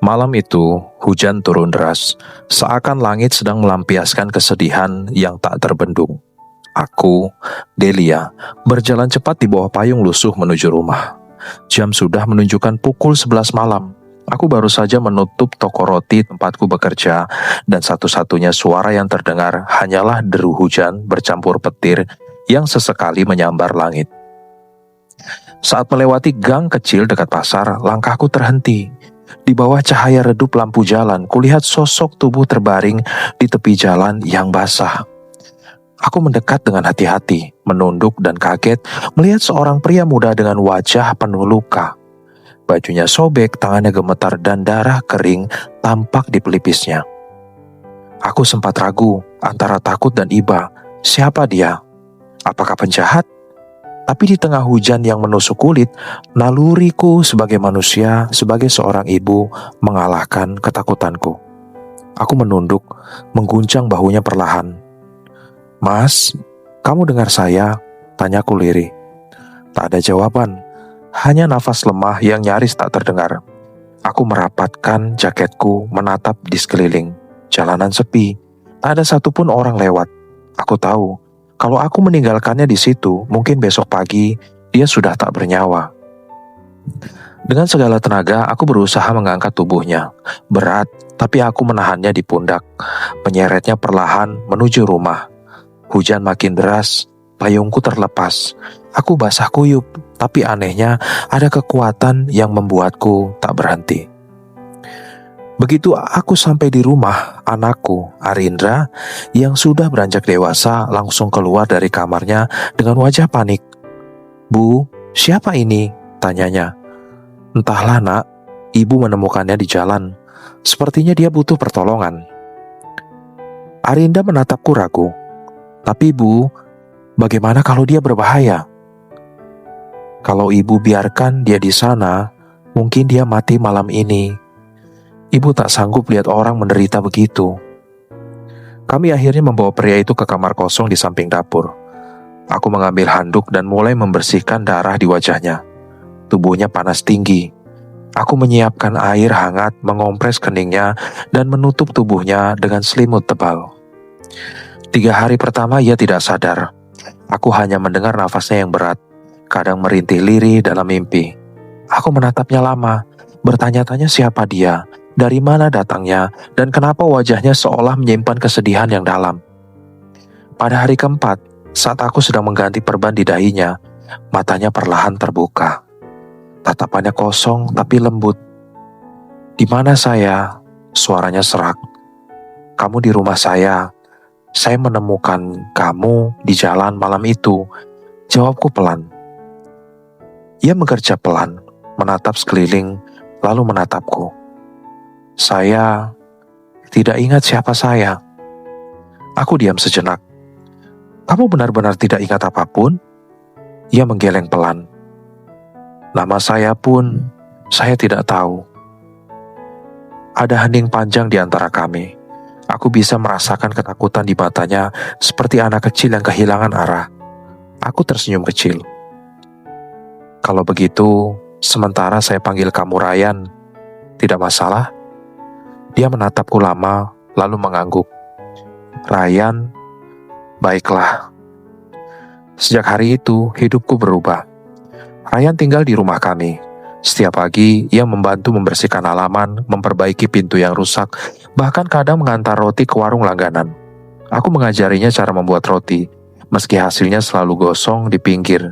Malam itu, hujan turun deras, seakan langit sedang melampiaskan kesedihan yang tak terbendung. Aku, Delia, berjalan cepat di bawah payung lusuh menuju rumah. Jam sudah menunjukkan pukul 11 malam. Aku baru saja menutup toko roti tempatku bekerja, dan satu-satunya suara yang terdengar hanyalah deru hujan bercampur petir yang sesekali menyambar langit. Saat melewati gang kecil dekat pasar, langkahku terhenti. Di bawah cahaya redup lampu jalan, kulihat sosok tubuh terbaring di tepi jalan yang basah. Aku mendekat dengan hati-hati, menunduk dan kaget melihat seorang pria muda dengan wajah penuh luka. Bajunya sobek, tangannya gemetar dan darah kering tampak di pelipisnya. Aku sempat ragu antara takut dan iba. Siapa dia? Apakah penjahat? Tapi di tengah hujan yang menusuk kulit, naluriku sebagai manusia, sebagai seorang ibu, mengalahkan ketakutanku. Aku menunduk, mengguncang bahunya perlahan. "Mas, kamu dengar saya?" tanyaku lirih. Tak ada jawaban, hanya nafas lemah yang nyaris tak terdengar. Aku merapatkan jaketku, menatap di sekeliling. Jalanan sepi, tak ada satupun orang lewat. Aku tahu, kalau aku meninggalkannya di situ, mungkin besok pagi dia sudah tak bernyawa. Dengan segala tenaga, aku berusaha mengangkat tubuhnya. Berat, tapi aku menahannya di pundak, menyeretnya perlahan menuju rumah. Hujan makin deras, payungku terlepas. Aku basah kuyup, tapi anehnya ada kekuatan yang membuatku tak berhenti. Begitu aku sampai di rumah, anakku, Arindra, yang sudah beranjak dewasa, langsung keluar dari kamarnya dengan wajah panik. "Bu, siapa ini?" tanyanya. "Entahlah nak, ibu menemukannya di jalan. Sepertinya dia butuh pertolongan." Arinda menatapku ragu. "Tapi bu, bagaimana kalau dia berbahaya?" "Kalau ibu biarkan dia di sana, mungkin dia mati malam ini. Ibu tak sanggup lihat orang menderita begitu." Kami akhirnya membawa pria itu ke kamar kosong di samping dapur. Aku mengambil handuk dan mulai membersihkan darah di wajahnya. Tubuhnya panas tinggi. Aku menyiapkan air hangat, mengompres keningnya, dan menutup tubuhnya dengan selimut tebal. 3 hari pertama ia tidak sadar. Aku hanya mendengar nafasnya yang berat, kadang merintih lirih dalam mimpi. Aku menatapnya lama, bertanya-tanya siapa dia, dari mana datangnya, dan kenapa wajahnya seolah menyimpan kesedihan yang dalam. Pada hari keempat, saat aku sedang mengganti perban di dahinya, matanya perlahan terbuka. Tatapannya kosong tapi lembut. "Di mana saya?" Suaranya serak. "Kamu di rumah saya. Saya menemukan kamu di jalan malam itu," jawabku pelan. Ia mengerja pelan, menatap sekeliling, lalu menatapku. "Saya tidak ingat siapa saya." Aku diam sejenak. "Kamu benar-benar tidak ingat apapun?" Ia menggeleng pelan. "Nama saya pun, saya tidak tahu." Ada hening panjang di antara kami. Aku bisa merasakan ketakutan di matanya seperti anak kecil yang kehilangan arah. Aku tersenyum kecil. "Kalau begitu, sementara saya panggil kamu Ryan. Tidak masalah?" Dia menatapku lama, lalu mengangguk. "Ryan, baiklah." Sejak hari itu, hidupku berubah. Ryan tinggal di rumah kami. Setiap pagi, ia membantu membersihkan halaman, memperbaiki pintu yang rusak, bahkan kadang mengantar roti ke warung langganan. Aku mengajarinya cara membuat roti, meski hasilnya selalu gosong di pinggir.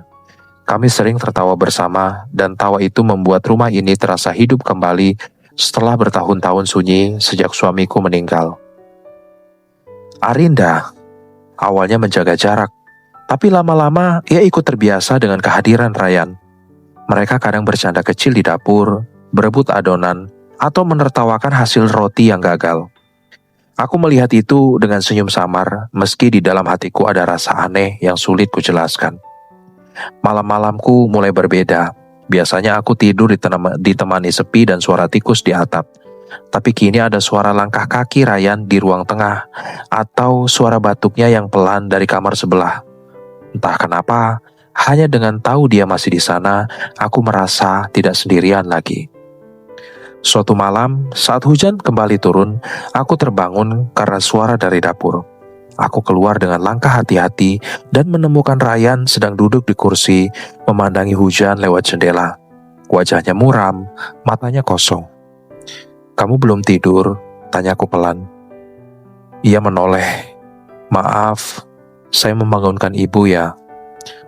Kami sering tertawa bersama, dan tawa itu membuat rumah ini terasa hidup kembali setelah bertahun-tahun sunyi sejak suamiku meninggal. Arinda awalnya menjaga jarak, tapi lama-lama ia ikut terbiasa dengan kehadiran Ryan. Mereka kadang bercanda kecil di dapur, berebut adonan, atau menertawakan hasil roti yang gagal. Aku melihat itu dengan senyum samar, meski di dalam hatiku ada rasa aneh yang sulit kujelaskan. Malam-malamku mulai berbeda. Biasanya aku tidur ditemani sepi dan suara tikus di atap. Tapi kini ada suara langkah kaki Ryan di ruang tengah, atau suara batuknya yang pelan dari kamar sebelah. Entah kenapa, hanya dengan tahu dia masih di sana, aku merasa tidak sendirian lagi. Suatu malam, saat hujan kembali turun, aku terbangun karena suara dari dapur. Aku keluar dengan langkah hati-hati dan menemukan Ryan sedang duduk di kursi, memandangi hujan lewat jendela. Wajahnya muram, matanya kosong. "Kamu belum tidur?" tanyaku pelan. Ia menoleh. "Maaf, saya membangunkan ibu ya."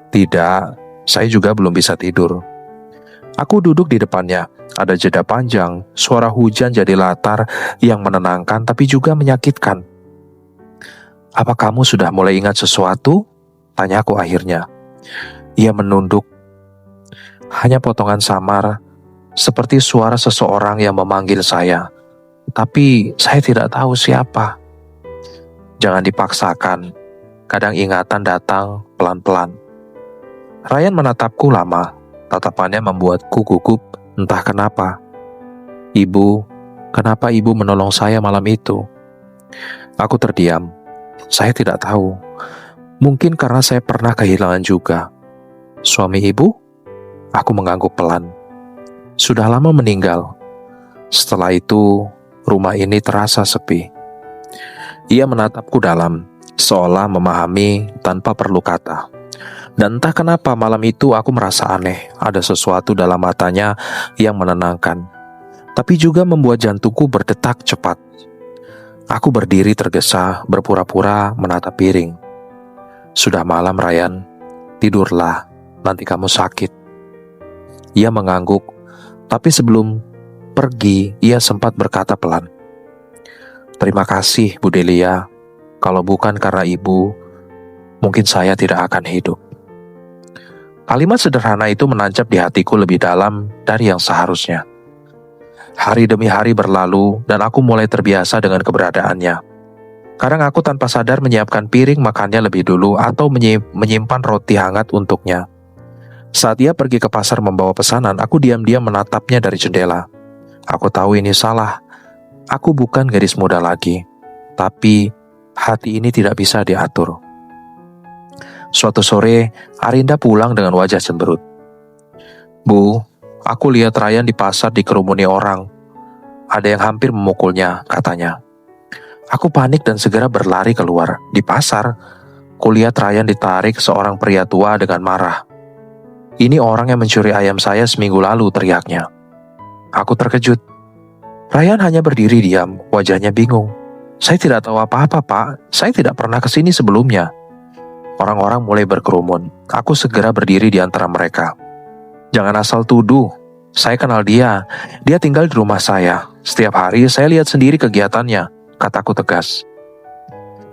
"Tidak, saya juga belum bisa tidur." Aku duduk di depannya. Ada jeda panjang, suara hujan jadi latar yang menenangkan tapi juga menyakitkan. "Apa kamu sudah mulai ingat sesuatu?" tanyaku akhirnya. Ia menunduk. Hanya potongan samar, seperti suara seseorang yang memanggil saya. Tapi saya tidak tahu siapa. "Jangan dipaksakan, kadang ingatan datang pelan-pelan." Ryan menatapku lama. Tatapannya membuatku gugup, entah kenapa. "Ibu, kenapa ibu menolong saya malam itu?" Aku terdiam. Saya tidak tahu. Mungkin karena saya pernah kehilangan juga. "Suami ibu?" Aku mengangguk pelan. "Sudah lama meninggal." Setelah itu, rumah ini terasa sepi. Ia menatapku dalam, seolah memahami tanpa perlu kata. Dan entah kenapa malam itu aku merasa aneh. Ada sesuatu dalam matanya yang menenangkan, tapi juga membuat jantungku berdetak cepat. Aku berdiri tergesa, berpura-pura menatap piring. "Sudah malam, Ryan. Tidurlah, nanti kamu sakit." Ia mengangguk, tapi sebelum pergi, ia sempat berkata pelan, "Terima kasih, Bu Delia. Kalau bukan karena ibu, mungkin saya tidak akan hidup." Kalimat sederhana itu menancap di hatiku lebih dalam dari yang seharusnya. Hari demi hari berlalu dan aku mulai terbiasa dengan keberadaannya. Kadang aku tanpa sadar menyiapkan piring makannya lebih dulu atau menyimpan roti hangat untuknya. Saat ia pergi ke pasar membawa pesanan, aku diam-diam menatapnya dari jendela. Aku tahu ini salah. Aku bukan gadis muda lagi, tapi hati ini tidak bisa diatur. Suatu sore, Arinda pulang dengan wajah cemberut. "Bu, aku lihat Ryan di pasar dikerumuni orang. Ada yang hampir memukulnya," katanya. Aku panik dan segera berlari keluar. Di pasar, kulihat Ryan ditarik seorang pria tua dengan marah. "Ini orang yang mencuri ayam saya seminggu lalu," teriaknya. Aku terkejut. Ryan hanya berdiri diam, wajahnya bingung. "Saya tidak tahu apa-apa, Pak. Saya tidak pernah ke sini sebelumnya." Orang-orang mulai berkerumun. Aku segera berdiri di antara mereka. "Jangan asal tuduh. Saya kenal dia. Dia tinggal di rumah saya. Setiap hari saya lihat sendiri kegiatannya," kataku tegas.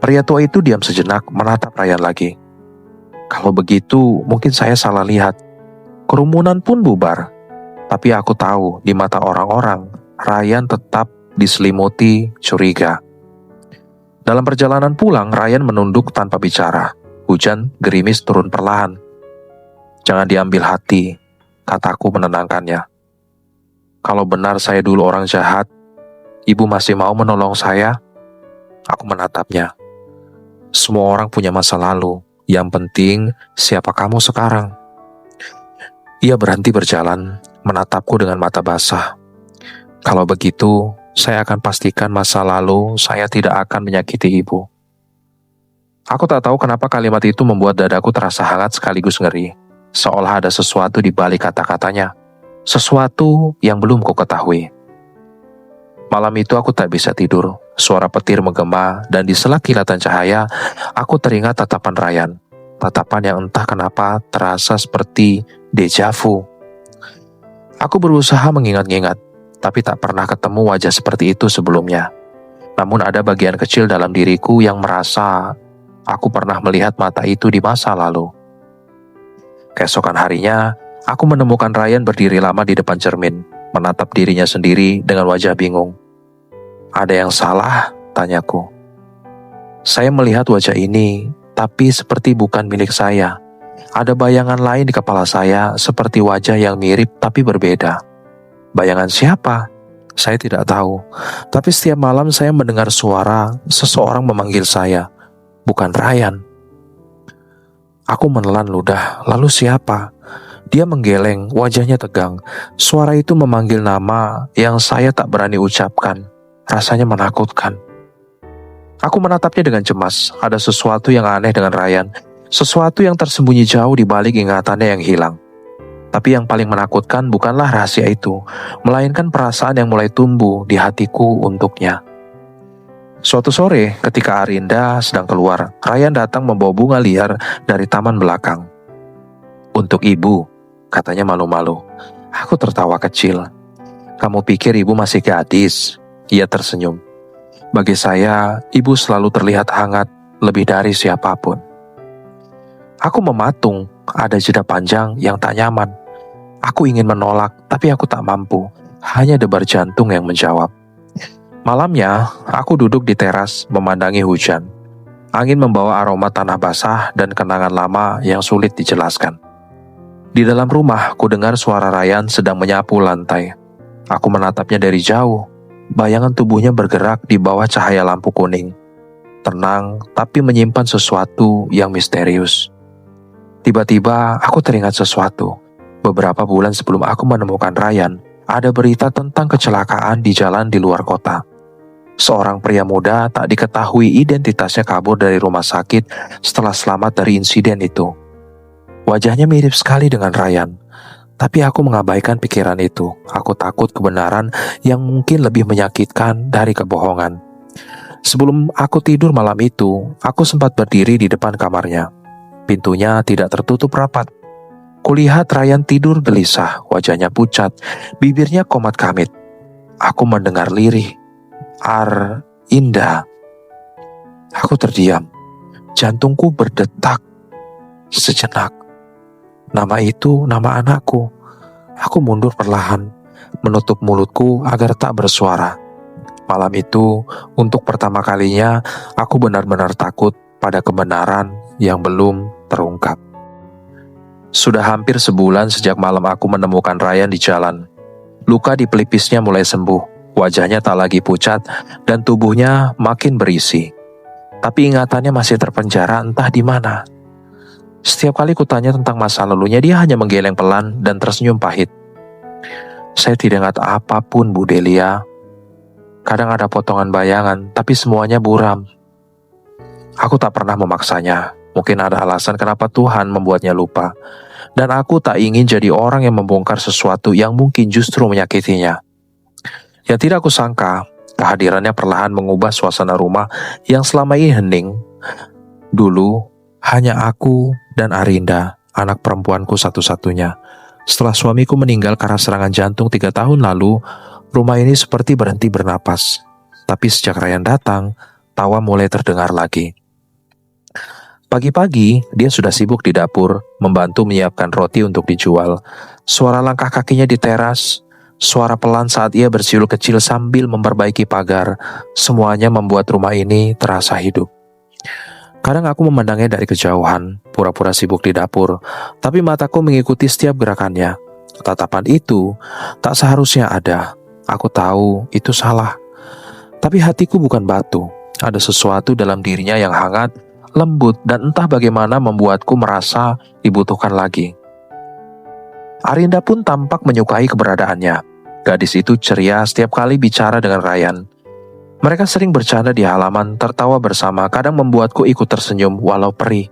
Pria tua itu diam sejenak, menatap Ryan lagi. "Kalau begitu, mungkin saya salah lihat." Kerumunan pun bubar. Tapi aku tahu, di mata orang-orang, Ryan tetap diselimuti curiga. Dalam perjalanan pulang, Ryan menunduk tanpa bicara. Hujan gerimis turun perlahan. "Jangan diambil hati," kataku menenangkannya. "Kalau benar saya dulu orang jahat, ibu masih mau menolong saya?" Aku menatapnya. "Semua orang punya masa lalu. Yang penting, siapa kamu sekarang?" Ia berhenti berjalan, menatapku dengan mata basah. "Kalau begitu, saya akan pastikan masa lalu saya tidak akan menyakiti ibu." Aku tak tahu kenapa kalimat itu membuat dadaku terasa hangat sekaligus ngeri. Seolah ada sesuatu di balik kata-katanya. Sesuatu yang belum ku ketahui. Malam itu aku tak bisa tidur. Suara petir menggema dan di sela kilatan cahaya, aku teringat tatapan Ryan. Tatapan yang entah kenapa terasa seperti deja vu. Aku berusaha mengingat-ingat, tapi tak pernah ketemu wajah seperti itu sebelumnya. Namun ada bagian kecil dalam diriku yang merasa aku pernah melihat mata itu di masa lalu. Keesokan harinya, aku menemukan Ryan berdiri lama di depan cermin, menatap dirinya sendiri dengan wajah bingung. "Ada yang salah?" tanyaku. "Saya melihat wajah ini, tapi seperti bukan milik saya. Ada bayangan lain di kepala saya, seperti wajah yang mirip tapi berbeda." "Bayangan siapa?" "Saya tidak tahu, tapi setiap malam saya mendengar suara seseorang memanggil saya. Bukan Ryan." Aku menelan ludah. "Lalu siapa?" Dia menggeleng, wajahnya tegang. Suara itu memanggil nama yang saya tak berani ucapkan. Rasanya menakutkan. Aku menatapnya dengan cemas. Ada sesuatu yang aneh dengan Ryan. Sesuatu yang tersembunyi jauh di balik ingatannya yang hilang. Tapi yang paling menakutkan bukanlah rahasia itu, melainkan perasaan yang mulai tumbuh di hatiku untuknya. Suatu sore, ketika Arinda sedang keluar, Ryan datang membawa bunga liar dari taman belakang. "Untuk ibu," katanya malu-malu. Aku tertawa kecil. "Kamu pikir ibu masih gadis?" Ia tersenyum. "Bagi saya, ibu selalu terlihat hangat, lebih dari siapapun." Aku mematung, ada jeda panjang yang tak nyaman. Aku ingin menolak, tapi aku tak mampu. Hanya debar jantung yang menjawab. Malamnya, aku duduk di teras memandangi hujan. Angin membawa aroma tanah basah dan kenangan lama yang sulit dijelaskan. Di dalam rumah, ku dengar suara Ryan sedang menyapu lantai. Aku menatapnya dari jauh. Bayangan tubuhnya bergerak di bawah cahaya lampu kuning. Tenang, tapi menyimpan sesuatu yang misterius. Tiba-tiba, aku teringat sesuatu. Beberapa bulan sebelum aku menemukan Ryan, ada berita tentang kecelakaan di jalan di luar kota. Seorang pria muda tak diketahui identitasnya kabur dari rumah sakit setelah selamat dari insiden itu. Wajahnya mirip sekali dengan Ryan, tapi aku mengabaikan pikiran itu. Aku takut kebenaran yang mungkin lebih menyakitkan dari kebohongan. Sebelum aku tidur malam itu, aku sempat berdiri di depan kamarnya. Pintunya tidak tertutup rapat. Kulihat Ryan tidur gelisah, wajahnya pucat, bibirnya komat kamit. Aku mendengar lirih, "Arinda." Aku terdiam. Jantungku berdetak sejenak. Nama itu nama anakku. Aku mundur perlahan, menutup mulutku agar tak bersuara. Malam itu, untuk pertama kalinya, aku benar-benar takut pada kebenaran yang belum terungkap. Sudah hampir sebulan sejak malam aku menemukan Ryan di jalan. Luka di pelipisnya mulai sembuh, wajahnya tak lagi pucat, dan tubuhnya makin berisi. Tapi ingatannya masih terpenjara entah di mana. Setiap kali kutanya tentang masa lalunya, dia hanya menggeleng pelan dan tersenyum pahit. "Saya tidak ingat apapun, Bu Delia. Kadang ada potongan bayangan, tapi semuanya buram." Aku tak pernah memaksanya. Mungkin ada alasan kenapa Tuhan membuatnya lupa. Dan aku tak ingin jadi orang yang membongkar sesuatu yang mungkin justru menyakitinya. Yang tidak aku sangka, kehadirannya perlahan mengubah suasana rumah yang selama ini hening. Dulu, hanya aku dan Arinda, anak perempuanku satu-satunya. Setelah suamiku meninggal karena serangan jantung 3 tahun lalu, rumah ini seperti berhenti bernapas. Tapi sejak Ryan datang, tawa mulai terdengar lagi. Pagi-pagi, dia sudah sibuk di dapur, membantu menyiapkan roti untuk dijual. Suara langkah kakinya di teras, suara pelan saat ia bersiul kecil sambil memperbaiki pagar, semuanya membuat rumah ini terasa hidup. Kadang aku memandangnya dari kejauhan, pura-pura sibuk di dapur, tapi mataku mengikuti setiap gerakannya. Tatapan itu tak seharusnya ada. Aku tahu itu salah. Tapi hatiku bukan batu. Ada sesuatu dalam dirinya yang hangat, lembut, dan entah bagaimana membuatku merasa dibutuhkan lagi. Arinda pun tampak menyukai keberadaannya. Gadis itu ceria setiap kali bicara dengan Ryan. Mereka sering bercanda di halaman, tertawa bersama, kadang membuatku ikut tersenyum walau perih.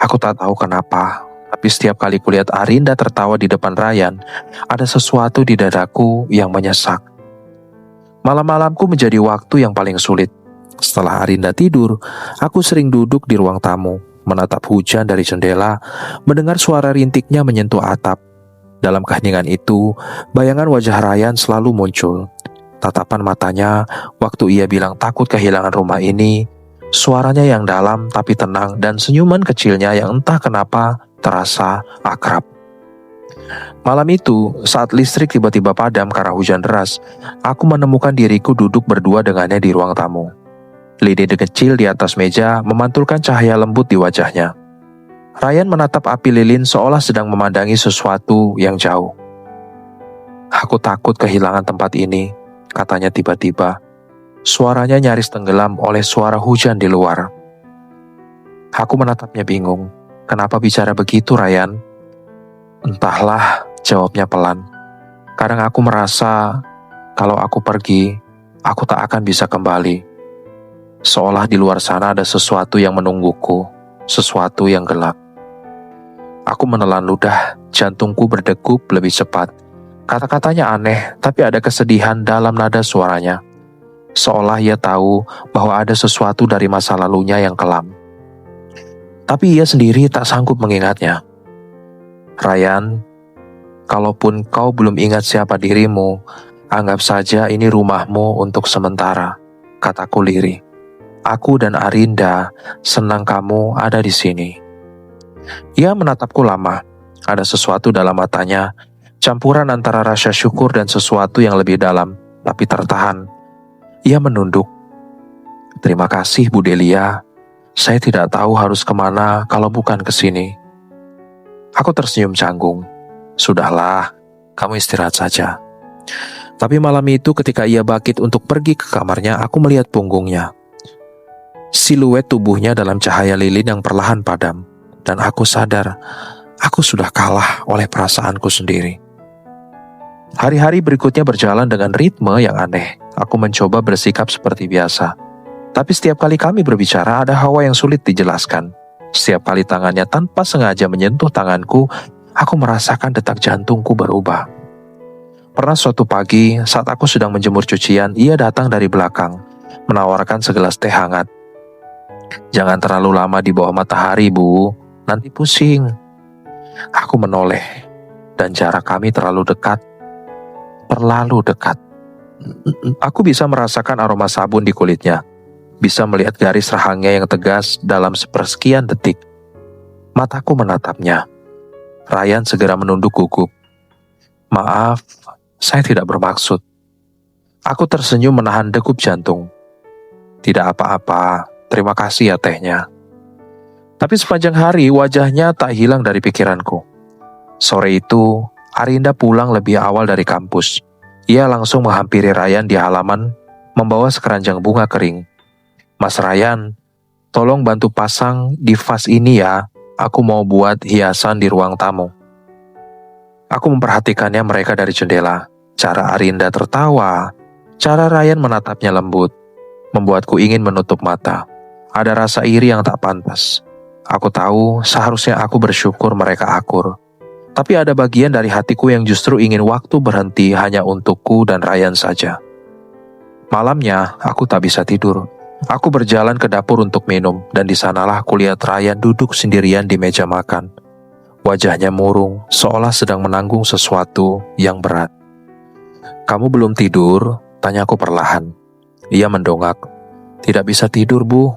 Aku tak tahu kenapa, tapi setiap kali kulihat Arinda tertawa di depan Ryan, ada sesuatu di dadaku yang menyesak. Malam-malamku menjadi waktu yang paling sulit. Setelah Arinda tidur, aku sering duduk di ruang tamu, menatap hujan dari jendela, mendengar suara rintiknya menyentuh atap. Dalam keheningan itu, bayangan wajah Ryan selalu muncul. Tatapan matanya waktu ia bilang takut kehilangan rumah ini, suaranya yang dalam tapi tenang, dan senyuman kecilnya yang entah kenapa terasa akrab. Malam itu, saat listrik tiba-tiba padam karena hujan deras, aku menemukan diriku duduk berdua dengannya di ruang tamu. Lidi kecil di atas meja memantulkan cahaya lembut di wajahnya. Ryan menatap api lilin seolah sedang memandangi sesuatu yang jauh. "Aku takut kehilangan tempat ini," katanya tiba-tiba. Suaranya nyaris tenggelam oleh suara hujan di luar. Aku menatapnya bingung. "Kenapa bicara begitu, Ryan?" Entahlah, jawabnya pelan. Kadang aku merasa kalau aku pergi, aku tak akan bisa kembali. Seolah di luar sana ada sesuatu yang menungguku, sesuatu yang gelap. Aku menelan ludah, jantungku berdegup lebih cepat. Kata-katanya aneh, tapi ada kesedihan dalam nada suaranya. Seolah ia tahu bahwa ada sesuatu dari masa lalunya yang kelam. Tapi ia sendiri tak sanggup mengingatnya. Ryan, kalaupun kau belum ingat siapa dirimu, anggap saja ini rumahmu untuk sementara, kataku lirih. Aku dan Arinda senang kamu ada di sini. Ia menatapku lama. Ada sesuatu dalam matanya, campuran antara rasa syukur dan sesuatu yang lebih dalam, tapi tertahan. Ia menunduk. Terima kasih Bu Delia. Saya tidak tahu harus kemana kalau bukan ke sini. Aku tersenyum canggung. Sudahlah, kamu istirahat saja. Tapi malam itu ketika ia bangkit untuk pergi ke kamarnya, aku melihat punggungnya. Siluet tubuhnya dalam cahaya lilin yang perlahan padam. Dan aku sadar, aku sudah kalah oleh perasaanku sendiri. Hari-hari berikutnya berjalan dengan ritme yang aneh. Aku mencoba bersikap seperti biasa. Tapi setiap kali kami berbicara ada hawa yang sulit dijelaskan. Setiap kali tangannya tanpa sengaja menyentuh tanganku, aku merasakan detak jantungku berubah. Pernah suatu pagi, saat aku sedang menjemur cucian, ia datang dari belakang, menawarkan segelas teh hangat. Jangan terlalu lama di bawah matahari, Bu. Nanti pusing. Aku menoleh, dan jarak kami terlalu dekat. Terlalu dekat. Aku bisa merasakan aroma sabun di kulitnya. Bisa melihat garis rahangnya yang tegas dalam sepersekian detik. Mataku menatapnya. Ryan segera menunduk gugup. Maaf, saya tidak bermaksud. Aku tersenyum menahan degup jantung. Tidak apa-apa, terima kasih ya tehnya. Tapi sepanjang hari wajahnya tak hilang dari pikiranku. Sore itu, Arinda pulang lebih awal dari kampus. Ia langsung menghampiri Ryan di halaman, membawa sekeranjang bunga kering. Mas Ryan, tolong bantu pasang di vas ini ya. Aku mau buat hiasan di ruang tamu. Aku memperhatikannya mereka dari jendela. Cara Arinda tertawa, cara Ryan menatapnya lembut, membuatku ingin menutup mata. Ada rasa iri yang tak pantas. Aku tahu seharusnya aku bersyukur mereka akur. Tapi ada bagian dari hatiku yang justru ingin waktu berhenti hanya untukku dan Ryan saja. Malamnya, aku tak bisa tidur. Aku berjalan ke dapur untuk minum, dan di sanalah kulihat Ryan duduk sendirian di meja makan. Wajahnya murung, seolah sedang menanggung sesuatu yang berat. Kamu belum tidur? Tanyaku perlahan. Ia mendongak. Tidak bisa tidur, Bu.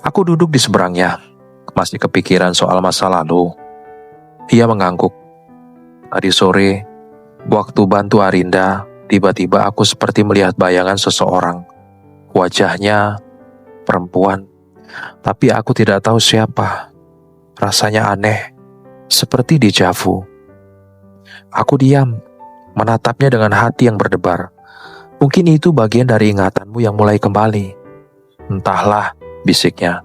Aku duduk di seberangnya, masih kepikiran soal masa lalu. Ia mengangguk. Tadi sore, waktu bantu Arinda, tiba-tiba aku seperti melihat bayangan seseorang. Wajahnya perempuan, tapi aku tidak tahu siapa. Rasanya aneh, seperti deja vu. Aku diam, menatapnya dengan hati yang berdebar. Mungkin itu bagian dari ingatanmu yang mulai kembali. Entahlah, bisiknya.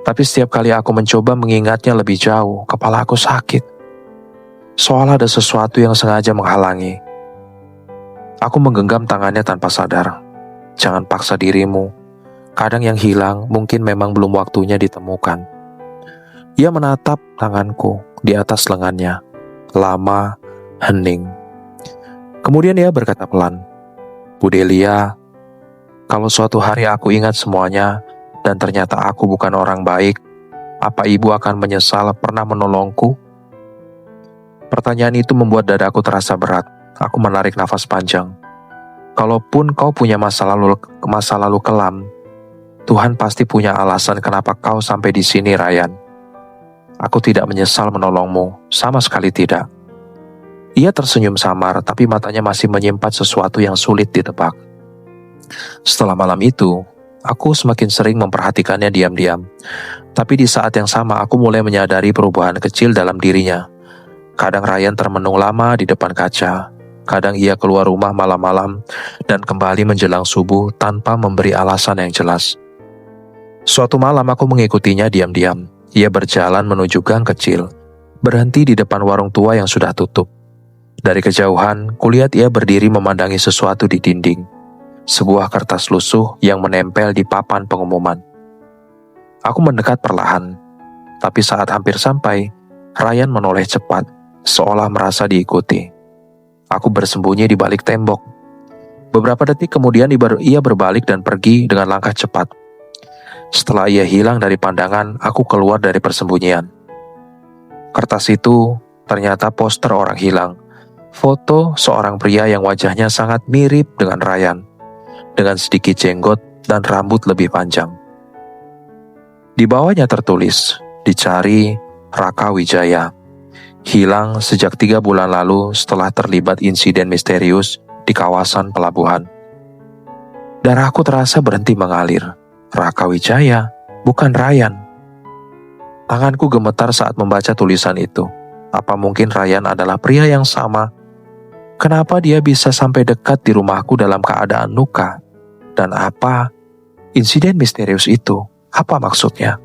Tapi setiap kali aku mencoba mengingatnya lebih jauh, kepala aku sakit. Seolah ada sesuatu yang sengaja menghalangi. Aku menggenggam tangannya tanpa sadar. Jangan paksa dirimu. Kadang yang hilang mungkin memang belum waktunya ditemukan. Ia menatap tanganku di atas lengannya. Lama, hening. Kemudian ia berkata pelan, Bu Delia, kalau suatu hari aku ingat semuanya dan ternyata aku bukan orang baik, apa ibu akan menyesal pernah menolongku? Pertanyaan itu membuat dadaku terasa berat. Aku menarik nafas panjang. Kalaupun kau punya masa lalu kelam, Tuhan pasti punya alasan kenapa kau sampai di sini, Ryan. Aku tidak menyesal menolongmu, sama sekali tidak. Ia tersenyum samar, tapi matanya masih menyimpan sesuatu yang sulit ditebak. Setelah malam itu, aku semakin sering memperhatikannya diam-diam. Tapi di saat yang sama, aku mulai menyadari perubahan kecil dalam dirinya. Kadang Ryan termenung lama di depan kaca. Kadang ia keluar rumah malam-malam dan kembali menjelang subuh tanpa memberi alasan yang jelas. Suatu malam aku mengikutinya diam-diam. Ia berjalan menuju gang kecil. berhenti di depan warung tua yang sudah tutup. Dari kejauhan, kulihat ia berdiri memandangi sesuatu di dinding. Sebuah kertas lusuh yang menempel di papan pengumuman. Aku mendekat perlahan, tapi saat hampir sampai, Ryan menoleh cepat, seolah merasa diikuti. Aku bersembunyi di balik tembok. Beberapa detik kemudian ia berbalik dan pergi dengan langkah cepat. Setelah ia hilang dari pandangan, aku keluar dari persembunyian. Kertas itu ternyata poster orang hilang. Foto seorang pria yang wajahnya sangat mirip dengan Ryan, dengan sedikit jenggot dan rambut lebih panjang. Di bawahnya tertulis, dicari Raka Wijaya. Hilang sejak 3 bulan lalu setelah terlibat insiden misterius di kawasan pelabuhan. Darahku terasa berhenti mengalir. Raka Wijaya, bukan Ryan. Tanganku gemetar saat membaca tulisan itu. Apa mungkin Ryan adalah pria yang sama? Kenapa dia bisa sampai dekat di rumahku dalam keadaan luka? Dan apa insiden misterius itu? Apa maksudnya?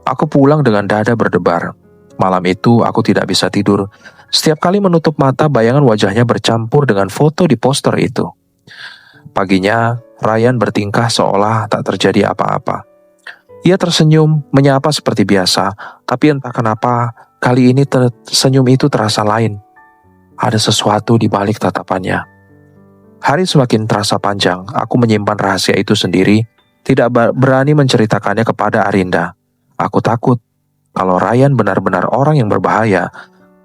Aku pulang dengan dada berdebar. Malam itu aku tidak bisa tidur. Setiap kali menutup mata, bayangan wajahnya bercampur dengan foto di poster itu. Paginya, Ryan bertingkah seolah tak terjadi apa-apa. Ia tersenyum, menyapa seperti biasa, tapi entah kenapa kali ini senyum itu terasa lain. Ada sesuatu di balik tatapannya. Hari semakin terasa panjang, aku menyimpan rahasia itu sendiri, tidak berani menceritakannya kepada Arinda. Aku takut kalau Ryan benar-benar orang yang berbahaya,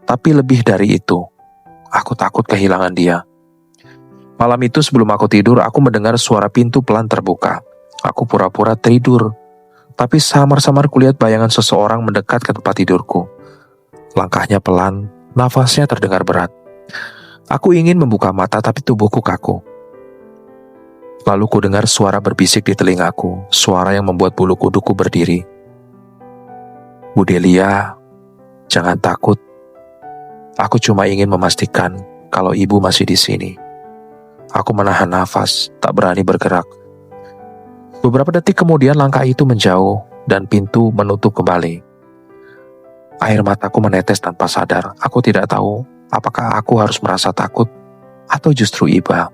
tapi lebih dari itu, aku takut kehilangan dia. Malam itu sebelum aku tidur, aku mendengar suara pintu pelan terbuka. Aku pura-pura tidur, tapi samar-samar kulihat bayangan seseorang mendekat ke tempat tidurku. Langkahnya pelan, nafasnya terdengar berat. Aku ingin membuka mata tapi tubuhku kaku. Lalu ku dengar suara berbisik di telingaku, suara yang membuat bulu kuduku berdiri. Bu Delia, jangan takut. Aku cuma ingin memastikan kalau ibu masih di sini. Aku menahan nafas, tak berani bergerak. Beberapa detik kemudian langkah itu menjauh dan pintu menutup kembali. Air mataku menetes tanpa sadar. Aku tidak tahu apakah aku harus merasa takut atau justru iba.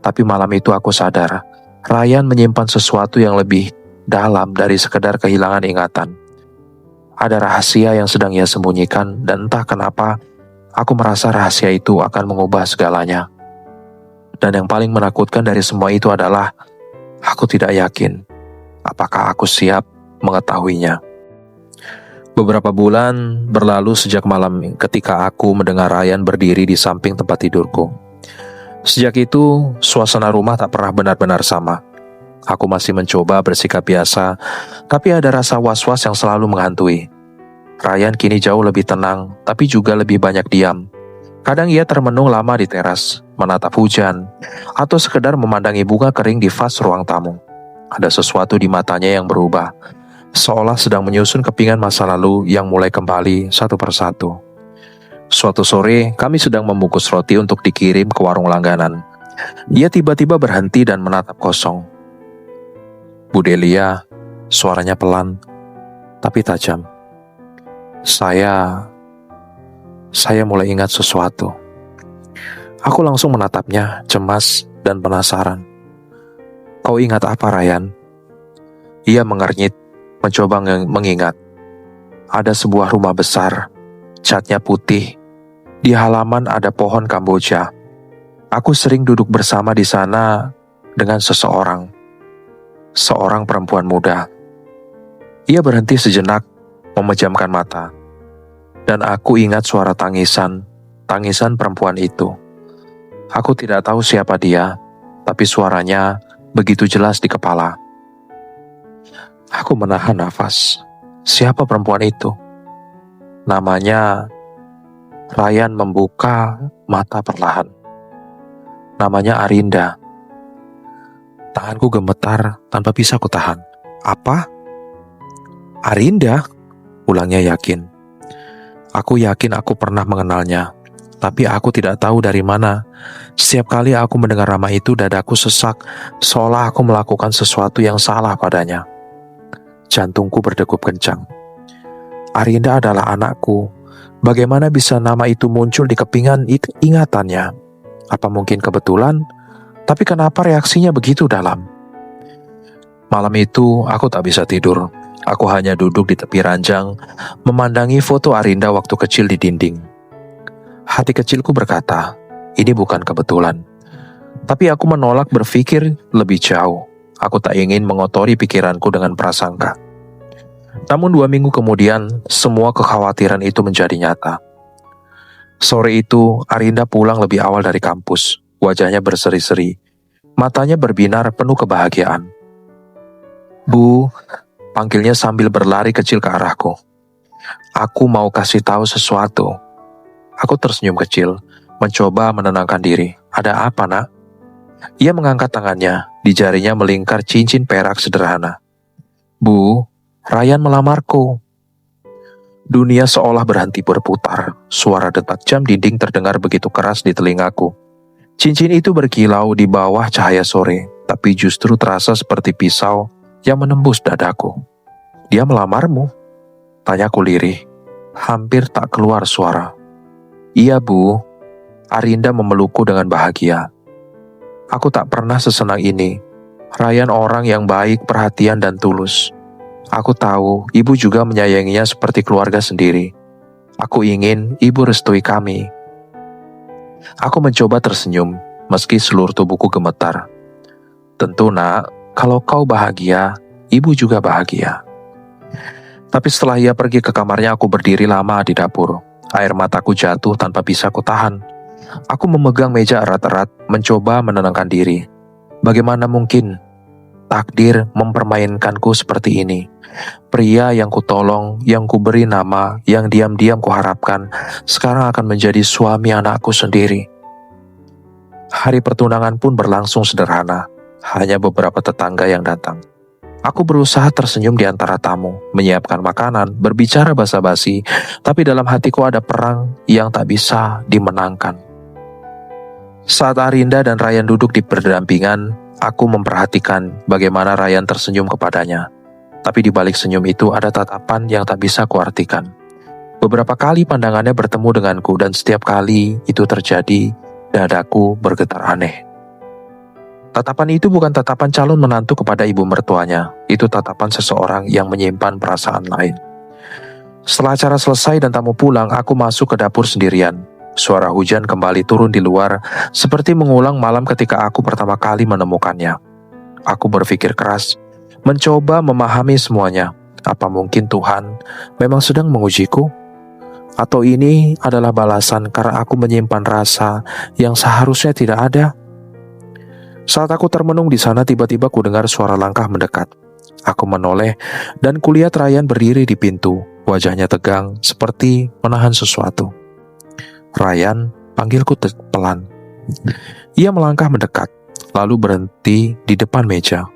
Tapi malam itu aku sadar, Ryan menyimpan sesuatu yang lebih dalam dari sekedar kehilangan ingatan. Ada rahasia yang sedang ia sembunyikan dan entah kenapa aku merasa rahasia itu akan mengubah segalanya. Dan yang paling menakutkan dari semua itu adalah aku tidak yakin apakah aku siap mengetahuinya. Beberapa bulan berlalu sejak malam ketika aku mendengar Ryan berdiri di samping tempat tidurku. Sejak itu, suasana rumah tak pernah benar-benar sama. Aku masih mencoba bersikap biasa, tapi ada rasa was-was yang selalu menghantui. Ryan kini jauh lebih tenang, tapi juga lebih banyak diam. Kadang ia termenung lama di teras, menatap hujan, atau sekedar memandangi bunga kering di vas ruang tamu. Ada sesuatu di matanya yang berubah, seolah sedang menyusun kepingan masa lalu yang mulai kembali satu persatu. Suatu sore, kami sedang membungkus roti untuk dikirim ke warung langganan. Ia tiba-tiba berhenti dan menatap kosong. Bu Delia, suaranya pelan, tapi tajam. Saya mulai ingat sesuatu. Aku langsung menatapnya, cemas dan penasaran. Kau ingat apa, Ryan? Ia mengernyit, mencoba mengingat. Ada sebuah rumah besar, catnya putih. Di halaman ada pohon Kamboja. Aku sering duduk bersama di sana dengan seseorang perempuan muda. Ia berhenti sejenak, memejamkan mata. Dan aku ingat suara tangisan perempuan itu. Aku tidak tahu siapa dia, tapi suaranya begitu jelas di kepala. Aku menahan nafas. Siapa perempuan itu? Namanya... Ryan membuka mata perlahan. Namanya Arinda. Tanganku gemetar tanpa bisa kutahan. Apa? Arinda? Ulangnya yakin. Aku yakin aku pernah mengenalnya, tapi aku tidak tahu dari mana. Setiap kali aku mendengar nama itu, dadaku sesak, seolah aku melakukan sesuatu yang salah padanya. Jantungku berdegup kencang. Arinda adalah anakku. Bagaimana bisa nama itu muncul di kepingan ingatannya? Apa mungkin kebetulan? Tapi kenapa reaksinya begitu dalam? Malam itu aku tak bisa tidur. Aku hanya duduk di tepi ranjang, memandangi foto Arinda waktu kecil di dinding. Hati kecilku berkata, ini bukan kebetulan. Tapi aku menolak berpikir lebih jauh. Aku tak ingin mengotori pikiranku dengan prasangka. Namun 2 minggu kemudian, semua kekhawatiran itu menjadi nyata. Sore itu, Arinda pulang lebih awal dari kampus. Wajahnya berseri-seri. Matanya berbinar penuh kebahagiaan. Bu, panggilnya sambil berlari kecil ke arahku. Aku mau kasih tahu sesuatu. Aku tersenyum kecil, mencoba menenangkan diri. Ada apa, nak? Ia mengangkat tangannya, di jarinya melingkar cincin perak sederhana. Bu, Ryan melamarku. Dunia seolah berhenti berputar. Suara detak jam dinding terdengar begitu keras di telingaku. Cincin itu berkilau di bawah cahaya sore, tapi justru terasa seperti pisau yang menembus dadaku. Dia melamarmu? Tanyaku lirih. Hampir tak keluar suara. Iya, Bu. Arinda memelukku dengan bahagia. Aku tak pernah sesenang ini. Ryan orang yang baik, perhatian, dan tulus. Aku tahu ibu juga menyayanginya seperti keluarga sendiri. Aku ingin ibu restui kami. Aku mencoba tersenyum, meski seluruh tubuhku gemetar. Tentu, nak, kalau kau bahagia, ibu juga bahagia. Tapi setelah ia pergi ke kamarnya, aku berdiri lama di dapur. Air mataku jatuh tanpa bisa kutahan. Aku memegang meja erat-erat, mencoba menenangkan diri. Bagaimana mungkin takdir mempermainkanku seperti ini? Pria yang kutolong, yang kuberi nama, yang diam-diam kuharapkan, sekarang akan menjadi suami anakku sendiri. Hari pertunangan pun berlangsung sederhana. Hanya beberapa tetangga yang datang. Aku berusaha tersenyum di antara tamu, menyiapkan makanan, berbicara basa-basi, tapi dalam hatiku ada perang yang tak bisa dimenangkan. Saat Arinda dan Ryan duduk di berdampingan, aku memperhatikan bagaimana Ryan tersenyum kepadanya. Tapi di balik senyum itu ada tatapan yang tak bisa kuartikan. Beberapa kali pandangannya bertemu denganku dan setiap kali itu terjadi, dadaku bergetar aneh. Tatapan itu bukan tatapan calon menantu kepada ibu mertuanya, itu tatapan seseorang yang menyimpan perasaan lain. Setelah acara selesai dan tamu pulang, aku masuk ke dapur sendirian. Suara hujan kembali turun di luar, seperti mengulang malam ketika aku pertama kali menemukannya. Aku berpikir keras, mencoba memahami semuanya. Apa mungkin Tuhan memang sedang mengujiku? Atau ini adalah balasan karena aku menyimpan rasa yang seharusnya tidak ada? Saat aku termenung di sana, tiba-tiba ku dengar suara langkah mendekat. Aku menoleh dan kulihat Ryan berdiri di pintu. Wajahnya tegang, seperti menahan sesuatu. Ryan, panggilku pelan. Ia melangkah mendekat, lalu berhenti di depan meja.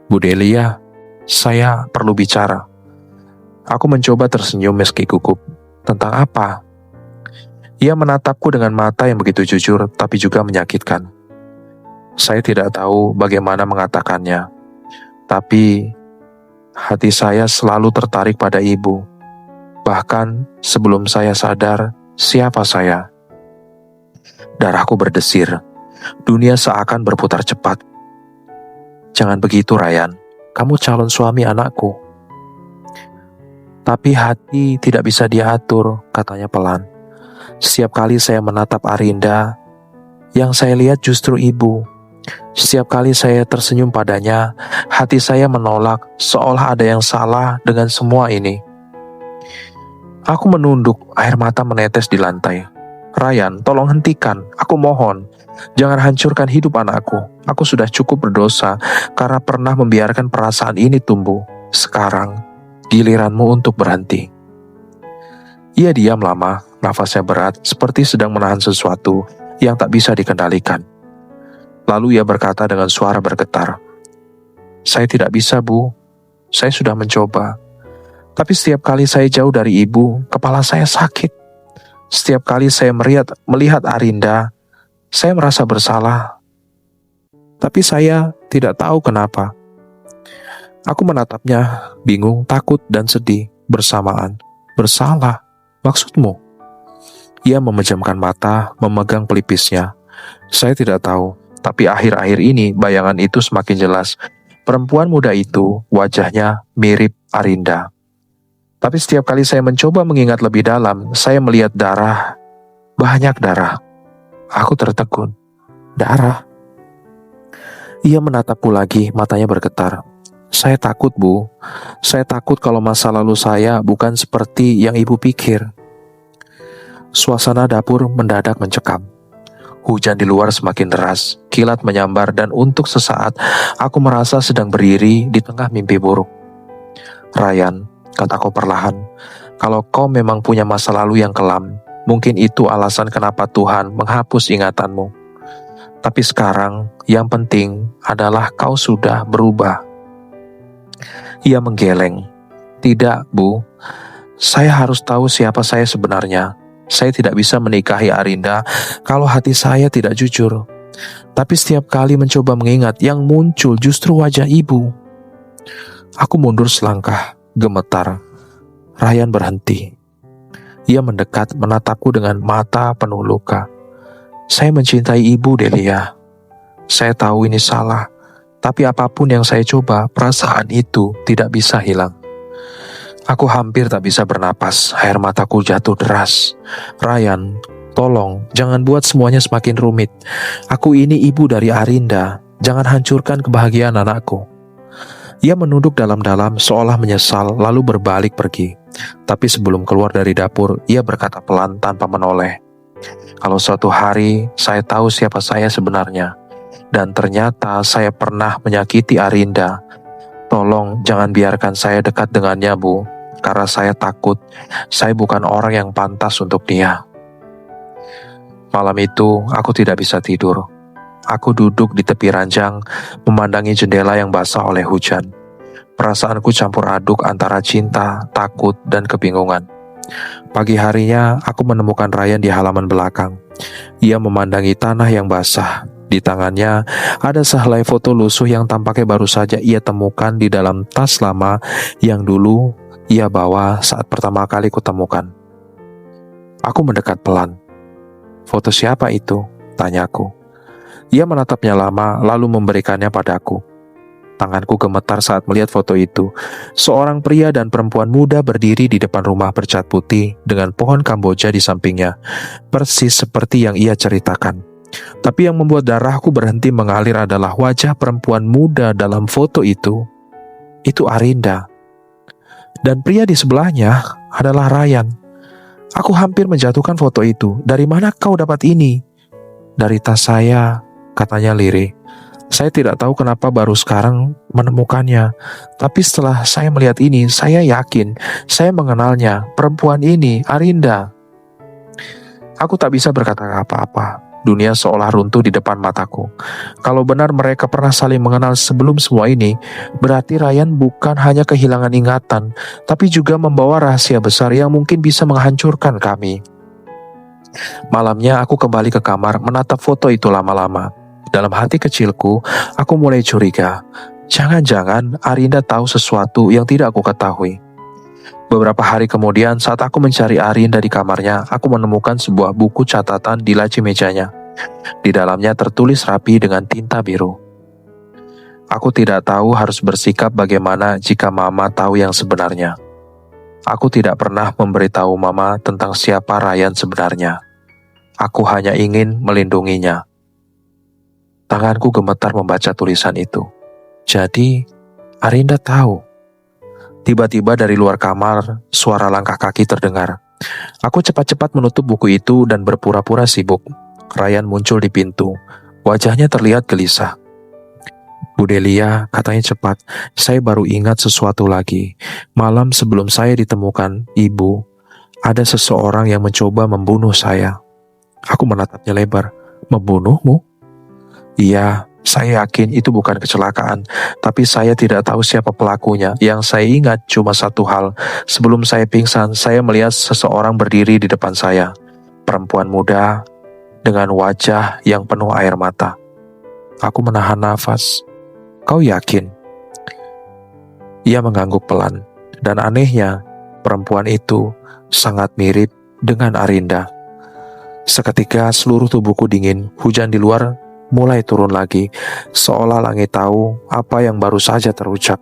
Bu Delia, saya perlu bicara. Aku mencoba tersenyum meski gugup. Tentang apa? Ia menatapku dengan mata yang begitu jujur, tapi juga menyakitkan. Saya tidak tahu bagaimana mengatakannya, tapi hati saya selalu tertarik pada ibu. Bahkan sebelum saya sadar siapa saya. Darahku berdesir. Dunia seakan berputar cepat. Jangan begitu, Ryan. Kamu calon suami anakku. Tapi hati tidak bisa diatur, katanya pelan. Setiap kali saya menatap Arinda, yang saya lihat justru ibu. Setiap kali saya tersenyum padanya, hati saya menolak seolah ada yang salah dengan semua ini. Aku menunduk, air mata menetes di lantai. Ryan, tolong hentikan, aku mohon. Jangan hancurkan hidup anakku. Aku sudah cukup berdosa karena pernah membiarkan perasaan ini tumbuh. Sekarang, giliranmu untuk berhenti. Ia diam lama, nafasnya berat, seperti sedang menahan sesuatu yang tak bisa dikendalikan. Lalu ia berkata dengan suara bergetar, "Saya tidak bisa, Bu. Saya sudah mencoba. Tapi setiap kali saya jauh dari ibu, kepala saya sakit. Setiap kali saya melihat Arinda, saya merasa bersalah. Tapi saya tidak tahu kenapa." Aku menatapnya, bingung, takut, dan sedih. bersamaan. Bersalah? Maksudmu? Ia memejamkan mata, memegang pelipisnya. Saya tidak tahu, tapi akhir-akhir ini bayangan itu semakin jelas. Perempuan muda itu wajahnya mirip Arinda. Tapi setiap kali saya mencoba mengingat lebih dalam, saya melihat darah, banyak darah. Aku tertegun. Darah? Ia menatapku lagi, matanya bergetar. Saya takut, Bu. Saya takut kalau masa lalu saya bukan seperti yang Ibu pikir. Suasana dapur mendadak mencekam. Hujan di luar semakin deras, kilat menyambar, dan untuk sesaat aku merasa sedang berdiri di tengah mimpi buruk. Ryan, kataku perlahan, kalau kau memang punya masa lalu yang kelam, mungkin itu alasan kenapa Tuhan menghapus ingatanmu. Tapi sekarang, yang penting adalah kau sudah berubah. Ia menggeleng. Tidak, Bu. Saya harus tahu siapa saya sebenarnya. Saya tidak bisa menikahi Arinda kalau hati saya tidak jujur. Tapi setiap kali mencoba mengingat, yang muncul justru wajah ibu. Aku mundur selangkah, gemetar. Ryan berhenti. Ia mendekat, menatapku dengan mata penuh luka. Saya mencintai ibu, Delia. Saya tahu ini salah, tapi apapun yang saya coba, perasaan itu tidak bisa hilang. Aku hampir tak bisa bernapas, air mataku jatuh deras. Ryan, tolong, jangan buat semuanya semakin rumit. Aku ini ibu dari Arinda, jangan hancurkan kebahagiaan anakku. Ia menunduk dalam-dalam seolah menyesal, lalu berbalik pergi. Tapi sebelum keluar dari dapur, ia berkata pelan tanpa menoleh. Kalau suatu hari saya tahu siapa saya sebenarnya, dan ternyata saya pernah menyakiti Arinda, tolong jangan biarkan saya dekat dengannya, Bu. Karena saya takut saya bukan orang yang pantas untuk dia. Malam itu aku tidak bisa tidur. Aku duduk di tepi ranjang, memandangi jendela yang basah oleh hujan. Perasaanku campur aduk antara cinta, takut, dan kebingungan. Pagi harinya aku menemukan Ryan di halaman belakang. Ia memandangi tanah yang basah. Di tangannya ada sehelai foto lusuh yang tampaknya baru saja ia temukan di dalam tas lama yang dulu ia bawa saat pertama kali kutemukan. Aku mendekat pelan. Foto siapa itu? Tanyaku. Ia menatapnya lama lalu memberikannya padaku. Tanganku gemetar saat melihat foto itu. Seorang pria dan perempuan muda berdiri di depan rumah bercat putih dengan pohon Kamboja di sampingnya. Persis seperti yang ia ceritakan. Tapi yang membuat darahku berhenti mengalir adalah wajah perempuan muda dalam foto itu. Itu Arinda. Dan pria di sebelahnya adalah Ryan. Aku hampir menjatuhkan foto itu. Dari mana kau dapat ini? Dari tas saya, katanya lirih. Saya tidak tahu kenapa baru sekarang menemukannya. Tapi setelah saya melihat ini, saya yakin saya mengenalnya. Perempuan ini, Arinda. Aku tak bisa berkata apa-apa. Dunia seolah runtuh di depan mataku. Kalau benar mereka pernah saling mengenal sebelum semua ini, berarti Ryan bukan hanya kehilangan ingatan, tapi juga membawa rahasia besar yang mungkin bisa menghancurkan kami. Malamnya aku kembali ke kamar menatap foto itu lama-lama. Dalam hati kecilku, aku mulai curiga. Jangan-jangan Arinda tahu sesuatu yang tidak aku ketahui. Beberapa hari kemudian saat aku mencari Arinda di kamarnya, aku menemukan sebuah buku catatan di laci mejanya. Di dalamnya tertulis rapi dengan tinta biru. Aku tidak tahu harus bersikap bagaimana jika Mama tahu yang sebenarnya. Aku tidak pernah memberitahu Mama tentang siapa Ryan sebenarnya. Aku hanya ingin melindunginya. Tanganku gemetar membaca tulisan itu. Jadi, Arinda tahu. Tiba-tiba dari luar kamar, suara langkah kaki terdengar. Aku cepat-cepat menutup buku itu dan berpura-pura sibuk. Ryan muncul di pintu. Wajahnya terlihat gelisah. Bu Delia, katanya cepat. Saya baru ingat sesuatu lagi. Malam sebelum saya ditemukan, Ibu, ada seseorang yang mencoba membunuh saya. Aku menatapnya lebar. Membunuhmu? Iya. Saya yakin itu bukan kecelakaan, tapi saya tidak tahu siapa pelakunya. Yang saya ingat cuma satu hal. Sebelum saya pingsan, saya melihat seseorang berdiri di depan saya. Perempuan muda dengan wajah yang penuh air mata. Aku menahan nafas. Kau yakin? Ia mengangguk pelan. Dan anehnya, Perempuan itu sangat mirip dengan Arinda. Seketika seluruh tubuhku dingin, hujan di luar mulai turun lagi, seolah langit tahu apa yang baru saja terucap.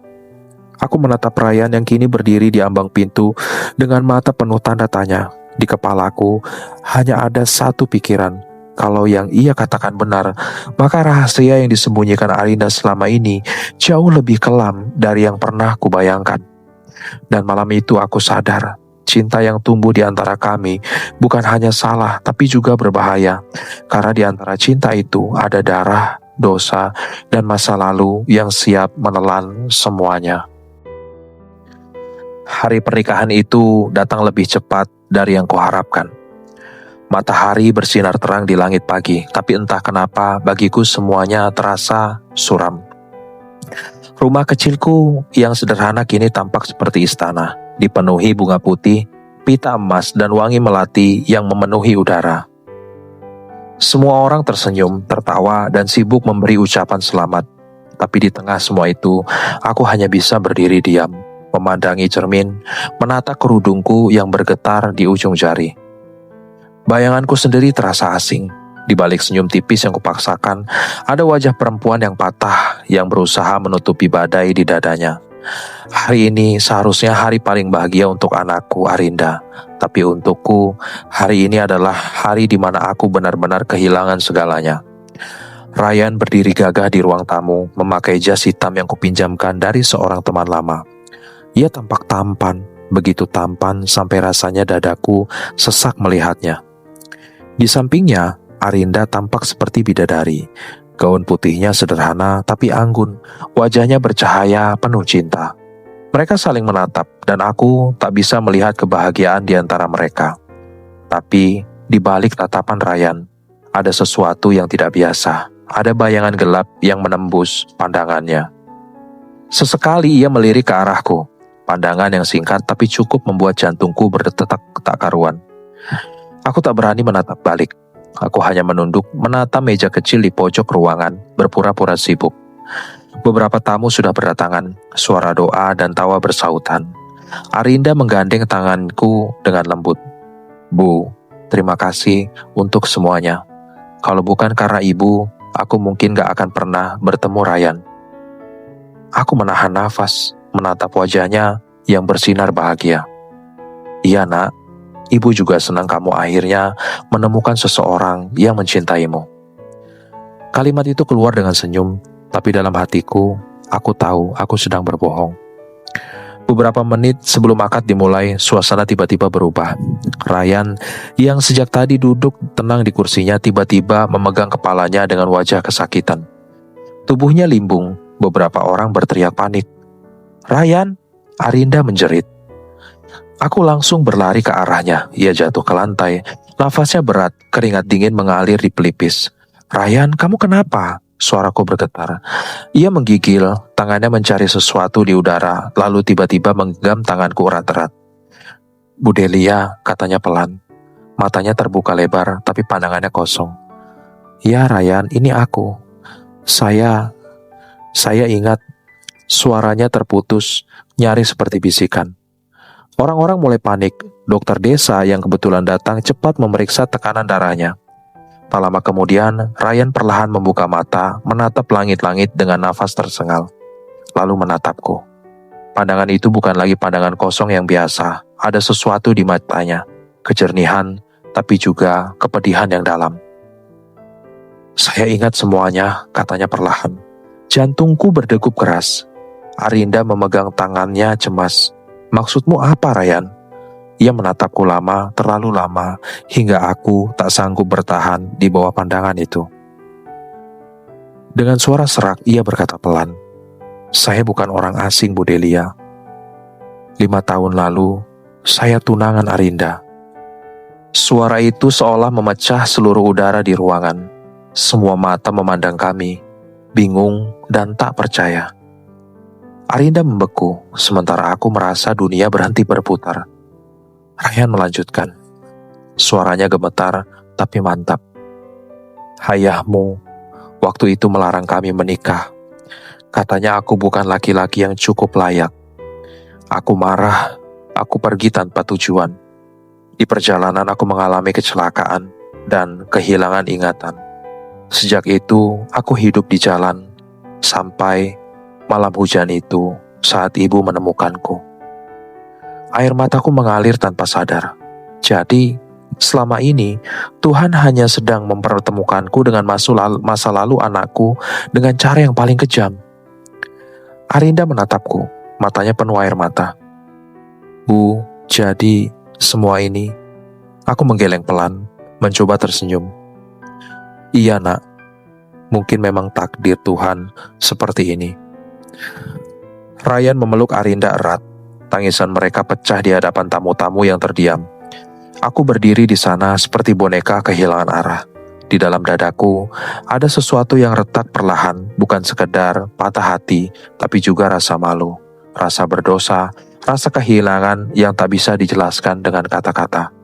Aku menatap Ryan yang kini berdiri di ambang pintu dengan mata penuh tanda tanya. Di kepalaku hanya ada satu pikiran. Kalau yang ia katakan benar, maka rahasia yang disembunyikan Arinda selama ini jauh lebih kelam dari yang pernah kubayangkan. Dan malam itu aku sadar, cinta yang tumbuh di antara kami bukan hanya salah, tapi juga berbahaya. Karena di antara cinta itu ada darah, dosa, dan masa lalu yang siap menelan semuanya. Hari pernikahan itu datang lebih cepat dari yang kuharapkan. Matahari bersinar terang di langit pagi, tapi entah kenapa bagiku semuanya terasa suram. Rumah kecilku yang sederhana kini tampak seperti istana, dipenuhi bunga putih, pita emas, dan wangi melati yang memenuhi udara. Semua orang tersenyum, tertawa, dan sibuk memberi ucapan selamat. Tapi di tengah semua itu, aku hanya bisa berdiri diam, memandangi cermin, menatap kerudungku yang bergetar di ujung jari. Bayanganku sendiri terasa asing. Di balik senyum tipis yang kupaksakan, ada wajah perempuan yang patah yang berusaha menutupi badai di dadanya. Hari ini seharusnya hari paling bahagia untuk anakku Arinda, tapi untukku, hari ini adalah hari di mana aku benar-benar kehilangan segalanya. Ryan berdiri gagah di ruang tamu, memakai jas hitam yang kupinjamkan dari seorang teman lama. Ia tampak tampan, begitu tampan sampai rasanya dadaku sesak melihatnya. Di sampingnya, Arinda tampak seperti bidadari. Gaun putihnya sederhana tapi anggun, wajahnya bercahaya penuh cinta. Mereka saling menatap dan aku tak bisa melihat kebahagiaan di antara mereka. Tapi di balik tatapan Ryan, ada sesuatu yang tidak biasa. Ada bayangan gelap yang menembus pandangannya. Sesekali ia melirik ke arahku. Pandangan yang singkat tapi cukup membuat jantungku berdetak tak karuan. Aku tak berani menatap balik. Aku hanya menunduk menatap meja kecil di pojok ruangan, berpura-pura sibuk. Beberapa tamu sudah berdatangan, suara doa dan tawa bersautan. Arinda menggandeng tanganku dengan lembut. Bu, terima kasih untuk semuanya. Kalau bukan karena ibu, aku mungkin gak akan pernah bertemu Ryan. Aku menahan nafas, menatap wajahnya yang bersinar bahagia. Iya nak, ibu juga senang kamu akhirnya menemukan seseorang yang mencintaimu. Kalimat itu keluar dengan senyum, tapi dalam hatiku, aku tahu aku sedang berbohong. Beberapa menit sebelum akad dimulai, suasana tiba-tiba berubah. Ryan, yang sejak tadi duduk tenang di kursinya, tiba-tiba memegang kepalanya dengan wajah kesakitan. Tubuhnya limbung, beberapa orang berteriak panik. Ryan, Arinda menjerit. Aku langsung berlari ke arahnya. Ia jatuh ke lantai. Nafasnya berat, keringat dingin mengalir di pelipis. Ryan, kamu kenapa? Suaraku bergetar. Ia menggigil, tangannya mencari sesuatu di udara, lalu tiba-tiba menggenggam tanganku erat-erat. Bu Delia, katanya pelan. Matanya terbuka lebar, tapi pandangannya kosong. Ya Ryan, ini aku. Saya ingat. Suaranya terputus, nyaris seperti bisikan. Orang-orang mulai panik. Dokter desa yang kebetulan datang cepat memeriksa tekanan darahnya. Tak lama kemudian, Ryan perlahan membuka mata, menatap langit-langit dengan nafas tersengal. Lalu menatapku. Pandangan itu bukan lagi pandangan kosong yang biasa. Ada sesuatu di matanya. Kejernihan, tapi juga kepedihan yang dalam. Saya ingat semuanya, katanya perlahan. Jantungku berdegup keras. Arinda memegang tangannya cemas. Maksudmu apa, Ryan? Ia menatapku lama, terlalu lama, hingga aku tak sanggup bertahan di bawah pandangan itu. Dengan suara serak, ia berkata pelan, saya bukan orang asing, Bu Delia. 5 tahun lalu, saya tunangan Arinda. Suara itu seolah memecah seluruh udara di ruangan. Semua mata memandang kami, bingung dan tak percaya. Arinda membeku, sementara aku merasa dunia berhenti berputar. Ryan melanjutkan. Suaranya gemetar, tapi mantap. Ayahmu waktu itu melarang kami menikah. Katanya aku bukan laki-laki yang cukup layak. Aku marah, aku pergi tanpa tujuan. Di perjalanan aku mengalami kecelakaan dan kehilangan ingatan. Sejak itu, aku hidup di jalan sampai malam hujan itu saat ibu menemukanku. Air mataku mengalir tanpa sadar. Jadi, selama ini Tuhan hanya sedang mempertemukanku dengan masa lalu anakku dengan cara yang paling kejam. Arinda menatapku, matanya penuh air mata. Bu, jadi semua ini. Aku menggeleng pelan, mencoba tersenyum. Iya nak, mungkin memang takdir Tuhan seperti ini. Ryan memeluk Arinda erat. Tangisan mereka pecah di hadapan tamu-tamu yang terdiam. Aku berdiri di sana seperti boneka kehilangan arah. Di dalam dadaku ada sesuatu yang retak perlahan, bukan sekedar patah hati, tapi juga rasa malu, rasa berdosa, rasa kehilangan yang tak bisa dijelaskan dengan kata-kata.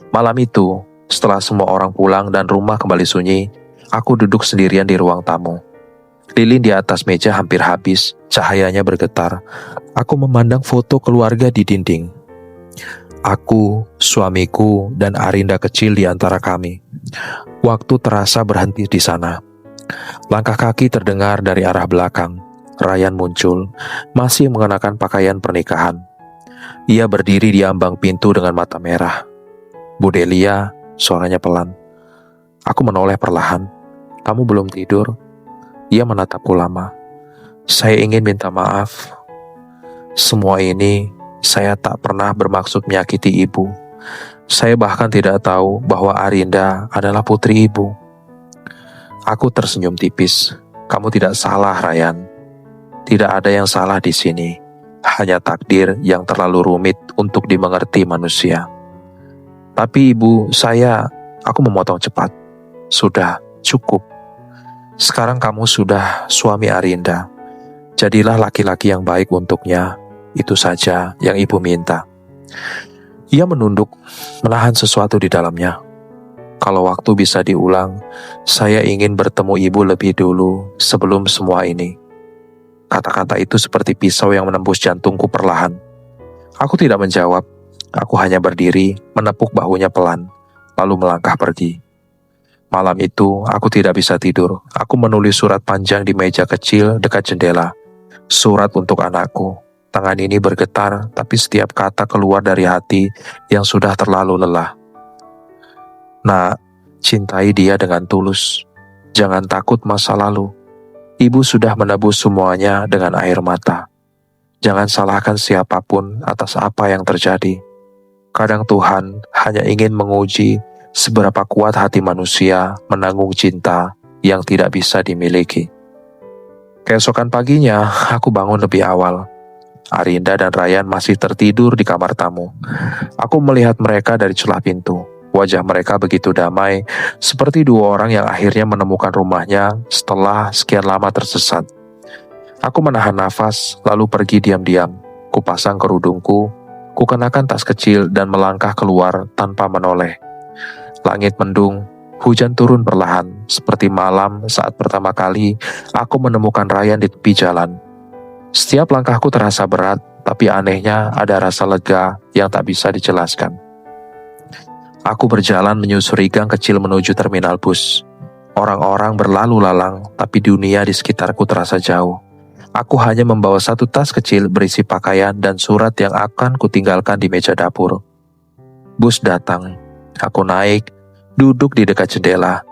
Malam itu, setelah semua orang pulang dan rumah kembali sunyi, aku duduk sendirian di ruang tamu. Lilin di atas meja hampir habis, cahayanya bergetar. Aku memandang foto keluarga di dinding. Aku, suamiku, dan Arinda kecil di antara kami. Waktu terasa berhenti di sana. Langkah kaki terdengar dari arah belakang. Ryan muncul, masih mengenakan pakaian pernikahan. Ia berdiri di ambang pintu dengan mata merah. Bu Delia, suaranya pelan. Aku menoleh perlahan. Kamu belum tidur? Ia menatapku lama. Saya ingin minta maaf. Semua ini saya tak pernah bermaksud menyakiti ibu. Saya bahkan tidak tahu bahwa Arinda adalah putri ibu. Aku tersenyum tipis. Kamu tidak salah, Ryan. Tidak ada yang salah di sini. Hanya takdir yang terlalu rumit untuk dimengerti manusia. Tapi ibu, aku memotong cepat. Sudah, cukup. Sekarang kamu sudah suami Arinda. Jadilah laki-laki yang baik untuknya. Itu saja yang ibu minta. Ia menunduk, menahan sesuatu di dalamnya. Kalau waktu bisa diulang, saya ingin bertemu ibu lebih dulu sebelum semua ini. Kata-kata itu seperti pisau yang menembus jantungku perlahan. Aku tidak menjawab. Aku hanya berdiri, menepuk bahunya pelan, lalu melangkah pergi. Malam itu, aku tidak bisa tidur. Aku menulis surat panjang di meja kecil dekat jendela. Surat untuk anakku. Tangan ini bergetar, tapi setiap kata keluar dari hati yang sudah terlalu lelah. Nak, cintai dia dengan tulus. Jangan takut masa lalu. Ibu sudah menebus semuanya dengan air mata. Jangan salahkan siapapun atas apa yang terjadi. Kadang Tuhan hanya ingin menguji seberapa kuat hati manusia menanggung cinta yang tidak bisa dimiliki. Keesokan paginya, aku bangun lebih awal. Arinda dan Ryan masih tertidur di kamar tamu. Aku melihat mereka dari celah pintu. Wajah mereka begitu damai, seperti dua orang yang akhirnya menemukan rumahnya setelah sekian lama tersesat. Aku menahan nafas, lalu pergi diam-diam. Kupasang kerudungku, kukenakan tas kecil dan melangkah keluar tanpa menoleh. Langit mendung, hujan turun perlahan, seperti malam saat pertama kali aku menemukan Ryan di tepi jalan. Setiap langkahku terasa berat, tapi anehnya ada rasa lega yang tak bisa dijelaskan. Aku berjalan menyusuri gang kecil menuju terminal bus. Orang-orang berlalu lalang, tapi dunia di sekitarku terasa jauh. Aku hanya membawa satu tas kecil berisi pakaian dan surat yang akan kutinggalkan di meja dapur. Bus datang. Aku naik, duduk di dekat jendela.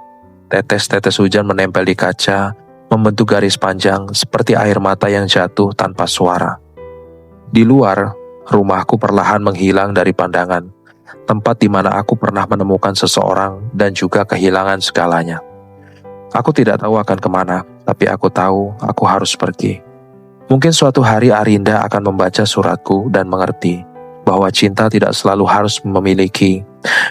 Tetes-tetes hujan menempel di kaca, membentuk garis panjang seperti air mata yang jatuh tanpa suara. Di luar, rumahku perlahan menghilang dari pandangan, tempat di mana aku pernah menemukan seseorang dan juga kehilangan segalanya. Aku tidak tahu akan kemana, tapi aku tahu aku harus pergi. Mungkin suatu hari Arinda akan membaca suratku dan mengerti bahwa cinta tidak selalu harus memiliki.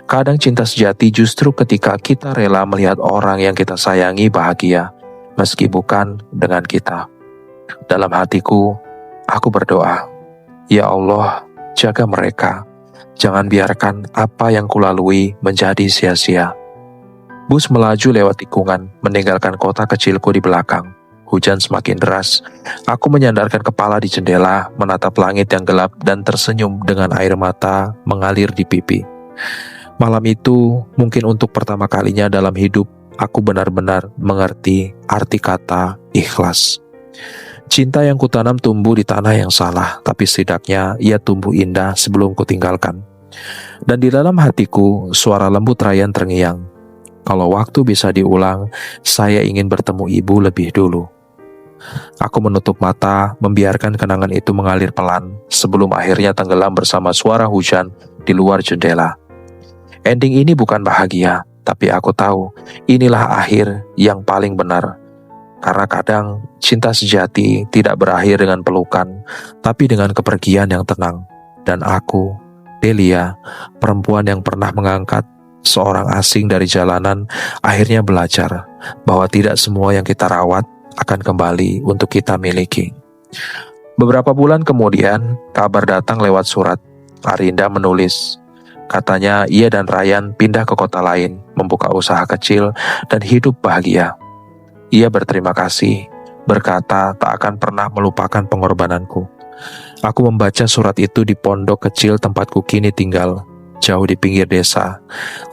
Kadang cinta sejati justru ketika kita rela melihat orang yang kita sayangi bahagia, meski bukan dengan kita. Dalam hatiku, aku berdoa, ya Allah, jaga mereka. Jangan biarkan apa yang kulalui menjadi sia-sia. Bus melaju lewat tikungan, meninggalkan kota kecilku di belakang. hujan semakin deras, aku menyandarkan kepala di jendela, menatap langit yang gelap dan tersenyum dengan air mata mengalir di pipi. Malam itu, mungkin untuk pertama kalinya dalam hidup, aku benar-benar mengerti arti kata ikhlas. Cinta yang kutanam tumbuh di tanah yang salah, tapi setidaknya ia tumbuh indah sebelum kutinggalkan. Dan di dalam hatiku, suara lembut Ryan terngiang. Kalau waktu bisa diulang, saya ingin bertemu ibu lebih dulu. Aku menutup mata, membiarkan kenangan itu mengalir pelan, sebelum akhirnya tenggelam bersama suara hujan di luar jendela. Ending ini bukan bahagia, tapi aku tahu inilah akhir yang paling benar. Karena kadang cinta sejati tidak berakhir dengan pelukan, tapi dengan kepergian yang tenang. Dan aku, Delia, perempuan yang pernah mengangkat seorang asing dari jalanan, akhirnya belajar bahwa tidak semua yang kita rawat akan kembali untuk kita miliki. Beberapa bulan kemudian, kabar datang lewat surat. Arinda menulis, katanya ia dan Ryan pindah ke kota lain, membuka usaha kecil dan hidup bahagia. Ia berterima kasih, berkata tak akan pernah melupakan pengorbananku. Aku membaca surat itu di pondok kecil tempatku kini tinggal, jauh di pinggir desa.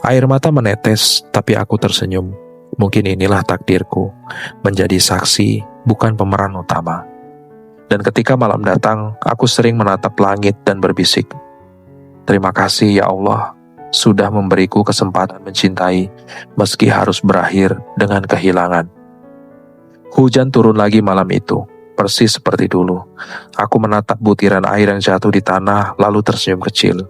Air mata menetes, tapi aku tersenyum. Mungkin inilah takdirku, menjadi saksi, bukan pemeran utama. Dan ketika malam datang, aku sering menatap langit dan berbisik, terima kasih ya Allah, sudah memberiku kesempatan mencintai, meski harus berakhir dengan kehilangan. Hujan turun lagi malam itu, persis seperti dulu. Aku menatap butiran air yang jatuh di tanah, lalu tersenyum kecil.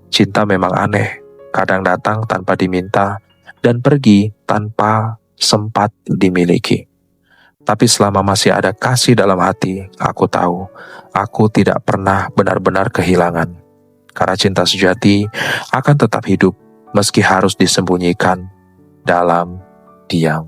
Cinta memang aneh, kadang datang tanpa diminta, dan pergi tanpa sempat dimiliki. Tapi selama masih ada kasih dalam hati, aku tahu, aku tidak pernah benar-benar kehilangan. Karena cinta sejati akan tetap hidup, meski harus disembunyikan dalam diam.